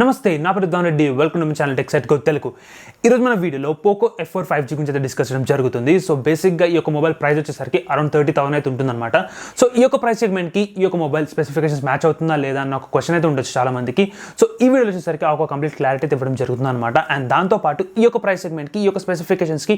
నమస్తే, నా పేరు Dan Reddy. Welcome to my channel tech site go Telugu. ఈరోజు మన వీడియోలో పోకో F4 5G గురించి అయితే డిస్కస్ చేయడం జరుగుతుంది. సో బేసిక్గా ఈ యొక్క మొబైల్ ప్రైస్ వచ్చేసరికి అరౌండ్ 30,000 అయితే ఉంటుందన్నమాట. సో ఈ యొక్క ప్రైస్ సెగ్మెంట్కి ఈ యొక్క మొబైల్ స్పెసిఫికేషన్స్ మ్యాచ్ అవుతుందా లేదా అన్న ఒక క్వశ్చన్ అయితే ఉండొచ్చు చాలా మందికి. సో ఈ వీడియోలో వచ్చేసరికి ఒక కంప్లీట్ క్లారిటీ అయితే ఇవ్వడం జరుగుతుంది అనమాట. అండ్ దాంతోపాటు ఈ యొక్క ప్రైస్ సెగ్మెంట్కి ఈ యొక్క స్పెసిఫికేషన్స్కి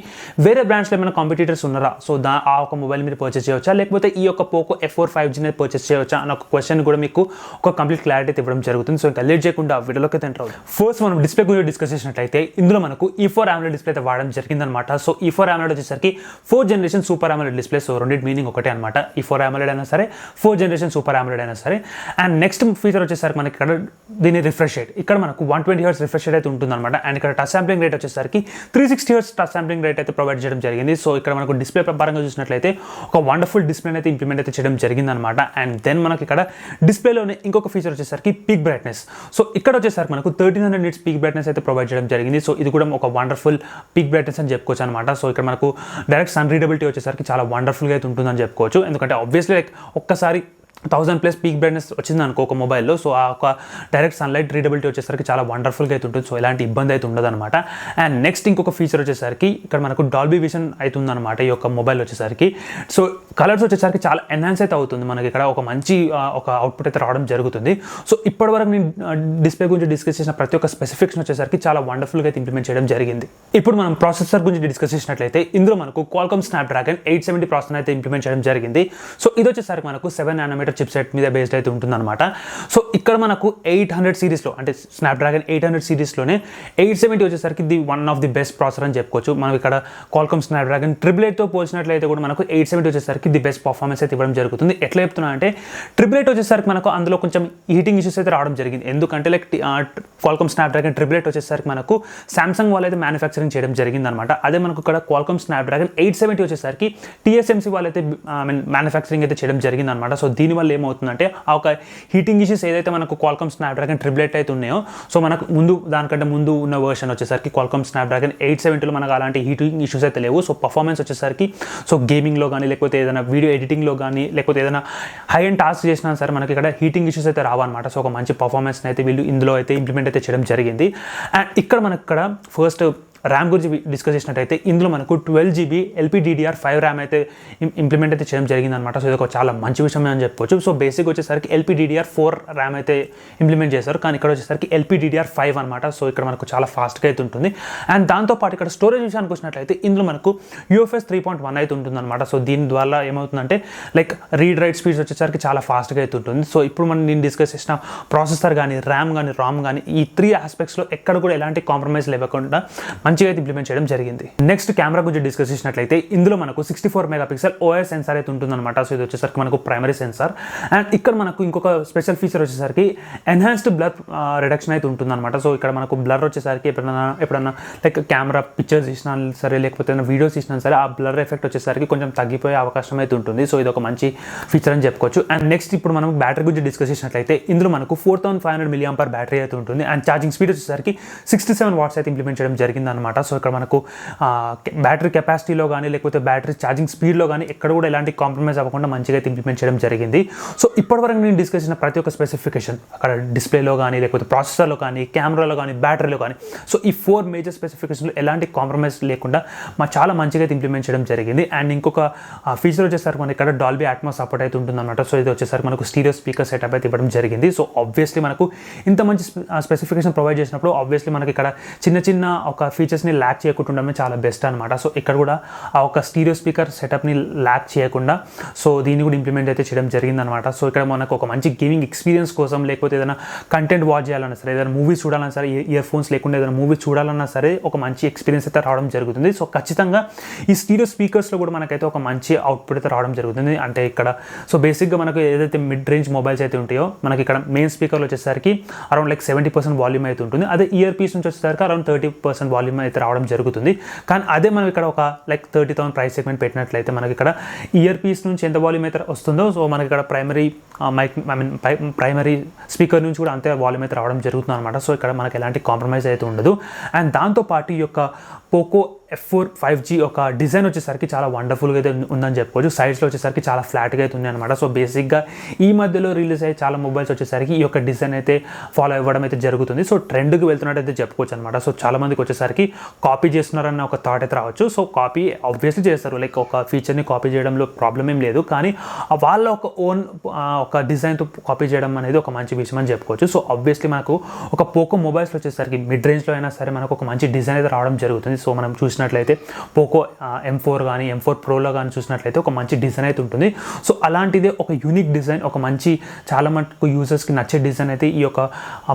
వేరే బ్రాండ్స్లో ఏమైనా కాంపిటీటర్స్ ఉన్నారా, సో ఆ ఒక మొబైల్ మీరు పర్చేస్ చేయవచ్చా, లేకపోతే ఈ యొక్క పోకో F4 5G పర్చేస్ చేయవచ్చా అన్న ఒక క్వశ్చన్ కూడా మీకు ఒక కంప్లీట్ క్లారిటీ అయితే ఇవ్వడం జరుగుతుంది. సో ఇంకా లేట్ చేయకుండా వీడియోలోకి అయితే ఎంటర్ అవుతాం. ఫస్ట్ మనం డిస్ప్లే గురించి డిస్కస్ చేసినట్లయితే ఇందులో మనకు E4 AMOLED డిస్ప్లే అయితే వాడడం జరిగిందనమాట. సో E4 AMOLED వచ్చేసరికి 4th generation super AMOLED display. So రెండింటి మీనింగ్ ఒకటే అనమాట. E4 AMOLED అయినా సరే, 4th జనరేషన్ సూపర్ AMOLED అయినా సరే. అండ్ నెక్స్ట్ ఫీచర్ వచ్చేసరికి మనకి ఇక్కడ దీని రిఫ్రెష్ రేట్, ఇక్కడ మనకు 120 Hz రిఫ్రెష్ రేట్ అయితే ఉంటుందన్నమాట. అండ్ ఇక్కడ టచ్ శాంప్లింగ్ రేట్ వచ్చేసరికి 360 Hz టచ్ శాంప్లింగ్ రేట్ అయితే ప్రొవైడ్ చేయడం జరిగింది. సో ఇక్కడ మనకు డిస్ప్లే ప్రకారంగా చూసినట్లయితే ఒక వండర్ఫుల్ డిస్ప్లే అయితే ఇంప్లిమెంట్ అయితే చేయడం జరిగిందనమాట. అండ్ దెన్ మనకి ఇక్కడ డిస్ప్లేలోనే ఇంకొక ఫీచర్ వచ్చేసరికి పీక్ బ్రైట్నెస్. సో ఇక్కడ వచ్చేసరికి మనకు 1300 nits పీక్ బ్రైట్నెస్ అయితే ప్రొవైడ్ చేయడం జరిగింది. సో ఇది కూడా ఒక వండర్ఫుల్ పీక్ బ్రైట్నెస్ అని చెప్పుకోవచ్చు అనమాట. సో ఇక్కడ మనకు డైరెక్ట్ సన్ రీడబిలిటీ వచ్చేసరికి చాలా వండర్ఫుల్గా అయితే ఉంటుందని చెప్పుకోవచ్చు. ఎందుకంటే ఆబ్వియస్లీ లైక్ ఒక్కసారి 1000+ పీక్ బ్రైట్నెస్ వచ్చింది అనుకో ఒక మొబైల్లో, సో ఆ ఒక డైరెక్ట్ సన్లైట్ రీడబిలిటీ వచ్చేసరికి చాలా వండర్ఫుల్గా అయితే ఉంటుంది. సో ఎలాంటి ఇబ్బంది అయితే ఉండదు అనమాట. అండ్ నెక్స్ట్ ఇంకొక ఫీచర్ వచ్చేసరికి ఇక్కడ మనకు డాల్బీ విజన్ అవుతుందన్నమాట ఈ యొక్క మొబైల్ వచ్చేసరికి. సో కలర్స్ వచ్చేసరికి చాలా ఎన్హాన్స్ అయితే అవుతుంది. మనకి ఇక్కడ ఒక మంచి ఒక అవుట్పుట్ అయితే రావడం జరుగుతుంది. సో ఇప్పటివరకు నేను డిస్ప్లే గురించి డిస్కస్ చేసిన ప్రతి ఒక్క స్పెసిఫికేషన్ వచ్చేసరికి చాలా వండర్ఫుల్గా అయితే ఇంప్లిమెంట్ చేయడం జరిగింది. ఇప్పుడు మనం ప్రాసెసర్ గురించి డిస్కస్ చేసినట్లయితే ఇందులో మనకు Qualcomm Snapdragon 870 ప్రాసెసర్ అయితే ఇంప్లిమెంట్ చేయడం జరిగింది. సో ఇది వచ్చేసరికి మనకు 7nm చిప్ సెట్ మీద బేస్డ్ అయితే ఉంటుందన్నమాట. సో ఇక్కడ మనకు 800 సిరీస్లో అంటే స్నాప్డ్రాగన్ 800 సిరీస్లోనే 870 వచ్చేసరికి the one of the best processor అని చెప్పుకోవచ్చు. మనం ఇక్కడ Qualcomm Snapdragon 888తో పోల్చినట్లయితే కూడా మనకు 870 వచ్చేసరికి ది బెస్ట్ పర్ఫార్మెన్స్ అయితే ఇవ్వడం జరుగుతుంది. ఎట్లా చెప్తున్నా అంటే 888 వచ్చేసరికి మనకు అందులో కొంచెం హీటింగ్ ఇష్యూస్ అయితే రావడం జరిగింది. ఎందుకంటే లైక్ Qualcomm Snapdragon 888 వచ్చేసరికి మనకు సామ్సంగ్ వాళ్ళు అయితే మ్యానుఫ్యాక్చరింగ్ చేయడం జరిగింది అనమాట. అదే మనకు ఇక్కడ Qualcomm Snapdragon 870 వచ్చేసరికి TSMC వాళ్ళు అయితే మ్యానుఫ్యాక్చరింగ్ అయితే చేయడం జరిగింది అనమాట. సో దీనివల్ల ఏమవుతుందంటే ఆ ఒక హీటింగ్ ఇష్యూస్ ఏదైతే మనకు Qualcomm Snapdragon 888 అయితే ఉన్నాయో, సో మనకు దానికంటే ముందు ఉన్న వర్షన్ వచ్చేసరికి Qualcomm Snapdragon 870లో మనకు అలాంటి హీటింగ్ ఇష్యూస్ అయితే లేవు. సో పర్ఫార్మెన్స్ వచ్చేసరికి సో గేమింగ్లో కానీ, లేకపోతే ఏదైనా వీడియో ఎడిటింగ్లో కానీ, లేకపోతే ఏదైనా హై అండ్ టాస్క్ చేసినా సరే మనకి ఇక్కడ హీటింగ్ ఇష్యూస్ అయితే రావన్నమాట. సో ఒక మంచి పర్ఫార్మెన్స్ అయితే వీళ్ళు ఇందులో అయితే ఇంప్లిమెంట్ అయితే చేయడం జరిగింది. అండ్ ఇక్కడ మనకి ఇక్కడ ఫస్ట్ ర్యామ్ గురించి డిస్కస్ చేసినట్టయితే ఇందులో మనకు 12GB LPDDR5 ర్యామ్ అయితే ఇంప్లిమెంట్ అయితే చేయడం జరిగింది అనమాట. సో ఇది ఒక చాలా మంచి విషయం అని చెప్పుకోవచ్చు. సో బేసిక్ వచ్చేసరికి LPDDR4 ర్యామ్ అయితే ఇంప్లిమెంట్ చేశారు, కానీ ఇక్కడ వచ్చేసరికి LPDDR5 అనమాట. సో ఇక్కడ మనకు చాలా ఫాస్ట్గా అయితే ఉంటుంది. అండ్ దాంతోపాటు ఇక్కడ స్టోరేజ్ విషయానికి వచ్చినట్లయితే ఇందులో మనకు UFS 3.1 అయితే ఉంటుందన్నమాట. సో దీని ద్వారా ఏమవుతుందంటే లైక్ రీడ్ రైట్ స్పీడ్స్ వచ్చేసరికి చాలా ఫాస్ట్గా అయితే ఉంటుంది. సో ఇప్పుడు నేను డిస్కస్ చేసిన ప్రాసెసర్ కానీ, ర్యామ్ కానీ, రామ్ కానీ ఈ 3 ఆస్పెక్ట్స్లో ఎక్కడ కూడా ఎలాంటి కాంప్రమైజ్ లేకుండా మంచిగా అయితే ఇంప్లిమెంట్ చేయడం జరిగింది. నెక్స్ట్ కెమెరా గురించి డిస్కస్ చేసినట్లయితే ఇందులో మనకు 64 మెగాపిక్సెల్ OIS సెన్సార్ అయితే ఉంటుందన్నమాట. సో ఇది వచ్చేసరికి మనకు ప్రైమరీ సెన్సార్. అండ్ ఇక్కడ మనకు ఇంకొక స్పెషల్ ఫీచర్ వచ్చేసరికి ఎన్హాన్స్డ్ బ్లర్ రిడక్షన్ అయితే ఉంటుందన్నమాట. సో ఇక్కడ మనకు బ్లర్ వచ్చేసరికి ఎప్పుడన్నా లైక్ కెమెరా పిక్చర్స్ ఇచ్చినా సరే, లేకపోతే వీడియోస్ ఇచ్చినా సరే ఆ బ్లర్ ఎఫెక్ట్ వచ్చేసరికి కొంచెం తగ్గిపోయే అవకాశం అయితే ఉంటుంది. సో ఇది ఒక మంచి ఫీచర్ అని చెప్పుకోవచ్చు. అండ్ నెక్స్ట్ ఇప్పుడు మనం బ్యాటరీ గురించి డిస్కస్ చేసినట్లయితే ఇందులో మనకు 4500 mAh బ్యాటరీ అయితే ఉంటుంది. అండ్ ఛార్జింగ్ స్పీడ్ వచ్చేసరికి 67 వాట్స్ అయితే ఇంప్లిమెంట్ చేయడం జరిగింది అనమాట. సో ఇక్కడ మనకు బ్యాటరీ కెపాసిటీలో కానీ, లేకపోతే బ్యాటరీ ఛార్జింగ్ స్పీడ్లో కానీ ఎక్కడ కూడా ఎలాంటి కాంప్రమైజ్ అవ్వకుండా మంచిగా అయితే ఇంప్లిమెంట్ చేయడం జరిగింది. సో ఇప్పటివరకు నేను డిస్కస్ చేసిన ప్రతి ఒక్క స్పెసిఫికేషన్ అక్కడ డిస్ప్లేలో కానీ, లేకపోతే ప్రాసెసర్లో కానీ, కెమెరాలో కానీ, బ్యాటరీలో కానీ, సో ఈ 4 మేజర్ స్పెసిఫికేషన్లో ఎలాంటి కాంప్రమైజ్ లేకుండా చాలా మంచిగా అయితే ఇంప్లిమెంట్ చేయడం జరిగింది. అండ్ ఇంకొక ఫీచర్ వచ్చేసరికి మనకి ఇక్కడ డాల్బీ అట్మాస్ సపోర్ట్ అయితే ఉంటుందన్నమాట. సో ఇది వచ్చేసరికి మనకు స్టీరియో స్పీకర్ సెటప్ అయితే ఇవ్వడం జరిగింది. సో ఆబ్వియస్లీ మనకు ఇంత మంచి స్పెసిఫికేషన్ ప్రొవైడ్ చేసినప్పుడు ఆబ్వియస్లీ మనకి ఇక్కడ చిన్న ఒక ఫీచర్స్ని ల్యాక్ చేయకుండా చాలా బెస్ట్ అనమాట. సో ఇక్కడ కూడా ఆ ఒక స్టీరియో స్పీకర్ సెటప్ని ల్యాక్ చేయకుండా సో దీన్ని కూడా ఇంప్లిమెంట్ అయితే చేయడం జరిగిందనమాట. సో ఇక్కడ మనకు ఒక మంచి గేమింగ్ ఎక్స్పీరియన్స్ కోసం, లేకపోతే ఏదైనా కంటెంట్ వాచ్ చేయాలన్నా సరే, ఏదైనా మూవీస్ చూడాలన్నా సరే, ఇయర్ ఫోన్స్ లేకుండా ఏదైనా మూవీస్ చూడాలన్నా సరే ఒక మంచి ఎక్స్పీరియన్స్ అయితే రావడం జరుగుతుంది. సో ఖచ్చితంగా ఈ స్టీరియో స్పీకర్స్లో కూడా మనకైతే ఒక మంచి అవుట్పుట్ అయితే రావడం జరుగుతుంది. అంటే ఇక్కడ సో బేసిక్గా మనకు ఏదైతే మిడ్ రేంజ్ మొబైల్స్ అయితే ఉంటాయో మనకి ఇక్కడ మెయిన్ స్పీకర్లో వచ్చేసరికి అరౌండ్ లైక్ 70% వాల్యూమ్ అయితే ఉంటుంది. అదే ఇయర్ పీస్ నుంచి వచ్చేసరికి అరౌండ్ 30% వాల్యూమ్ అయితే రావడం జరుగుతుంది. కానీ అదే మనం ఇక్కడ ఒక లైక్ 30,000 ప్రైస్ సెగ్మెంట్ పెట్టినట్లయితే మనకి ఇక్కడ ఇయర్ పీస్ నుంచి ఎంత వాల్యూమ్ అయితే వస్తుందో, సో మనకి ఇక్కడ ప్రైమరీ స్పీకర్ నుంచి కూడా అంతే వాల్యూమ్ అయితే రావడం జరుగుతుంది అనమాట. సో ఇక్కడ మనకి ఎలాంటి కాంప్రమైజ్ అయితే ఉండదు. అండ్ దాంతోపాటు ఈ యొక్క పోకో F4 5G ఒక డిజైన్ వచ్చేసరికి చాలా వండర్ఫుల్గా అయితే ఉందని చెప్పుకోవచ్చు. సైడ్స్లో వచ్చేసరికి చాలా ఫ్లాట్గా అయితే ఉంది అనమాట. సో బేసిక్గా ఈ మధ్యలో రిలీజ్ అయ్యే చాలా మొబైల్స్ వచ్చేసరికి ఈ యొక్క డిజైన్ అయితే ఫాలో అవ్వడం అయితే జరుగుతుంది. సో ట్రెండ్కి వెళ్తున్నట్టయితే చెప్పుకోవచ్చు అనమాట. సో చాలా మందికి వచ్చేసరికి కాపీ చేస్తున్నారన్న ఒక థాట్ అయితే రావచ్చు. సో కాపీ ఆబ్వియస్లీ చేస్తారు, లైక్ ఒక ఫీచర్ని కాపీ చేయడంలో ప్రాబ్లం ఏం లేదు, కానీ వాళ్ళ ఒక ఓన్ ఒక డిజైన్తో కాపీ చేయడం అనేది ఒక మంచి విషయం అని చెప్పుకోవచ్చు. సో ఆబ్వియస్లీ మనకు ఒక పోకో మొబైల్స్ వచ్చేసరికి మిడ్ రేంజ్లో అయినా సరే మనకు ఒక మంచి డిజైన్ అయితే రావడం జరుగుతుంది. సో మనం చూసినట్లయితే పోకో M4 కానీ M4 ప్రోలో కానీ చూసినట్లయితే ఒక మంచి డిజైన్ అయితే ఉంటుంది. సో అలాంటిదే ఒక యూనిక్ డిజైన్, ఒక మంచి చాలా మటుకు యూజర్స్కి నచ్చే డిజైన్ అయితే ఈ యొక్క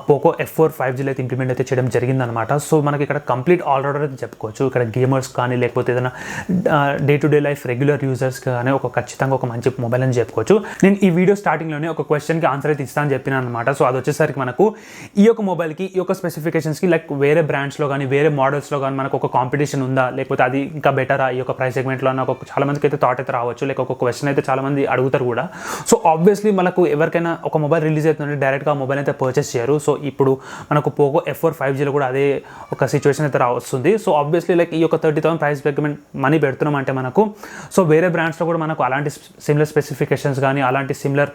పోకో F4 5Gలో అయితే ఇంప్లిమెంట్ అయితే చేయడం జరిగిందనమాట. సో మనకి ఇక్కడ కంప్లీట్ ఆల్రౌండర్ అయితే చెప్పుకోవచ్చు. ఇక్కడ గేమర్స్ కానీ లేకపోతే ఏదైనా day to day life regular users కానీ ఖచ్చితంగా ఒక మంచి మొబైల్ అని చెప్పుకోవచ్చు. నేను ఈ వీడియో స్టార్టింగ్లోనే ఒక క్వశ్చన్కి ఆన్సర్ అయితే ఇస్తానని చెప్పినాను అనమాట. సో అది వచ్చేసరికి మనకు ఈ యొక్క మొబైల్కి ఈ యొక్క స్పెసిఫికేషన్స్కి లైక్ వేరే బ్రాండ్స్లో కానీ వేరే మోడల్స్లో కానీ మనకు ఒక కాంపిటీషన్ ఉందా, లేకపోతే అది ఇంకా బెటరా ఈ యొక్క ప్రైస్ సెగ్మెంట్లో అన్న ఒక చాలా మందికి అయితే థాట్ అయితే రావచ్చు, లేక ఒక క్వశ్చన్ అయితే చాలా మంది అడుగుతారు కూడా. సో ఆబ్వియస్లీ మనకు ఎవరికైనా ఒక మొబైల్ రిలీజ్ అవుతుందంటే డైరెక్ట్గా ఆ మొబైల్ అయితే పర్చేస్ చేయరు. సో ఇప్పుడు మనకు పోకో F4 5Gలో కూడా అదే ఒక సిచ్యువేషన్ అయితే వస్తుంది. సో ఆబ్వియస్లీ లైక్ ఈ యొక్క 30,000 ప్రైస్ సెగ్మెంట్ మనీ పెడుతున్నాం అంటే మనకు సో వేరే బ్రాండ్స్లో కూడా మనకు అలాంటి సిమిలర్ స్పెసిఫికేషన్స్ కానీ అలాంటి సిమిలర్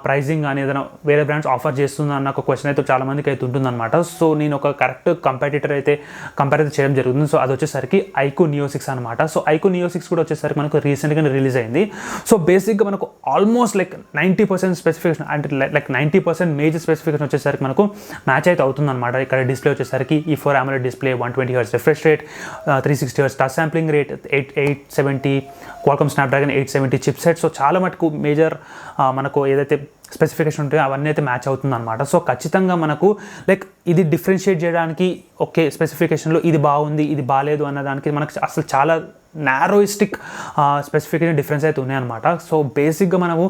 ప్రైజింగ్ కానీ ఏదైనా వేరే బ్రాండ్స్ ఆఫర్ చేస్తుందా అన్న ఒక క్వశ్చన్ అయితే చాలా మందికి అయితే ఉంటుందన్నమాట. సో నేను ఒక కరెక్ట్ కంపారిటర్ అయితే కంపేర్ అయితే చేయడం జరుగుతుంది. సో అది వచ్చేసరికి iQOO Neo 6 అనమాట. సో iQOO Neo 6 కూడా వచ్చేసరికి మనకు రీసెంట్గా రిలీజ్ అయింది. సో బేసిక్గా మనకు ఆల్మోస్ట్ లైక్ 90% స్పెసిఫికేషన్ అంటే లైక్ 90% మేజర్ స్పెసిఫికేషన్ వచ్చేసరికి మనకు మ్యాచ్ అయితే అవుతుందన్నమాట. ఇక్కడ డిస్ప్లే వచ్చేసరికి E4 AMOLED display, 120 Hz refresh rate, 360 Hz touch sampling rate, 870 Qualcomm Snapdragon 870 chip set. So చాలా మటుకు మేజర్ మనకు ఏదైతే స్పెసిఫికేషన్ ఉంటాయో అవన్నీ అయితే మ్యాచ్ అవుతుంది అనమాట. సో ఖచ్చితంగా మనకు లైక్ ఇది డిఫరెన్షియేట్ చేయడానికి ఓకే స్పెసిఫికేషన్లో ఇది బాగుంది ఇది బాగాలేదు అన్నదానికి మనకు అసలు చాలా నారోయిస్టిక్ స్పెసిఫికేషన్ డిఫరెన్స్ అయితే ఉన్నాయన్నమాట. సో బేసిక్గా మనము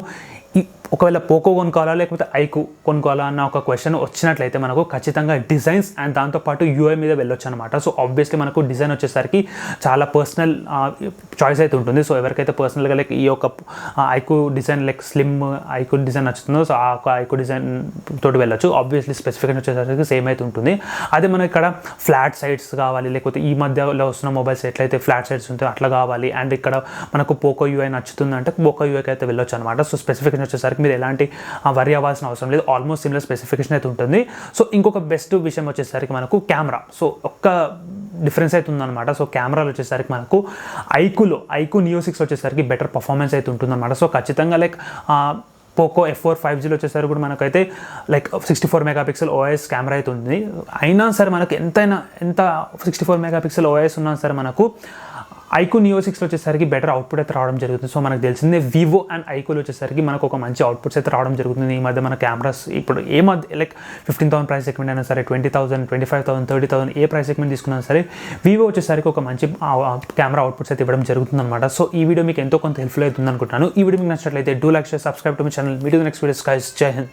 ఒకవేళ పోకో కొనుక్కోవాలా లేకపోతే iQOO కొనుక్కోవాలా అన్న ఒక క్వశ్చన్ వచ్చినట్లయితే మనకు ఖచ్చితంగా డిజైన్స్ అండ్ దాంతోపాటు UI మీద వెళ్ళొచ్చు అనమాట. సో ఆబ్వియస్లీ మనకు డిజైన్ వచ్చేసరికి చాలా పర్సనల్ చాయిస్ అయితే ఉంటుంది. సో ఎవరికైతే పర్సనల్గా లైక్ ఈ యొక్క iQOO design like slim iQOO design నచ్చుతుందో సో ఆ iQOO డిజైన్ తోటి వెళ్ళొచ్చు. ఆబ్వియస్లీ స్పెసిఫికేషన్ వచ్చేసరికి సేమ్ అయితే ఉంటుంది. అదే మనకి ఇక్కడ ఫ్లాట్ సైడ్స్ కావాలి, లేకపోతే ఈ మధ్యలో వస్తున్న మొబైల్స్ ఎట్లయితే ఫ్లాట్ సైడ్స్ ఉంటాయో అట్లా కావాలి, అండ్ ఇక్కడ మనకు పోకో UI నచ్చుతుంది అంటే పోకో UIకి అయితే వెళ్ళొచ్చు అనమాట. సో స్పెసిఫికేషన్ వచ్చేసరికి మీరు ఎలాంటి వరి అవ్వాల్సిన అవసరం లేదు, ఆల్మోస్ట్ సిమిలర్ స్పెసిఫికేషన్ అయితే ఉంటుంది. సో ఇంకొక బెస్ట్ విషయం వచ్చేసరికి మనకు కెమెరా, సో ఒక్క డిఫరెన్స్ అయితే ఉందన్నమాట. సో కెమెరాలు వచ్చేసరికి మనకు iQOO Neo 6 వచ్చేసరికి బెటర్ పర్ఫార్మెన్స్ అయితే ఉంటుందన్నమాట. సో ఖచ్చితంగా లైక్ పోకో F4 5Gలో వచ్చేసరికి కూడా మనకైతే లైక్ 64 మెగాపిక్సెల్ OIS కెమెరా అయితే ఉంది. అయినా సరే మనకు ఎంత 64 మెగాపిక్సెల్ OIS ఉన్నా సరే మనకు iQOO Neo 6 వచ్చేసరికి బెటర్ అవుట్పుట్ అయితే రావడం జరుగుతుంది. సో మనకు తెలిసిందే వివో అండ్ iQOO వచ్చేసరికి మనకు ఒక మంచి అవుట్పుట్స్ అయితే రావడం జరుగుతుంది. ఈ మధ్య మన కెమెరాస్ ఇప్పుడు ఏ మధ్య లైక్ 15,000 ప్రైస్ సెగ్మెంట్ అయినా సరే 20,000, 25,000, 30,000 ఏ ప్రైస్ సెగ్మెంట్ తీసుకున్నా సరే వివో వచ్చేసరికి ఒక మంచి కెమెరా అవుట్పుట్స్ అయితే ఇవ్వడం జరుగుతుంది అనమాట. సో ఈ వీడియో మీకు ఎంతో కొంత హెల్ప్ఫుల్ అవుతుంది అనుకుంటున్నాను. ఈ వీడియో మీకు నచ్చినట్లయితే do like, share, subscribe to my channel. Meet the next videos guys. జై హింద్.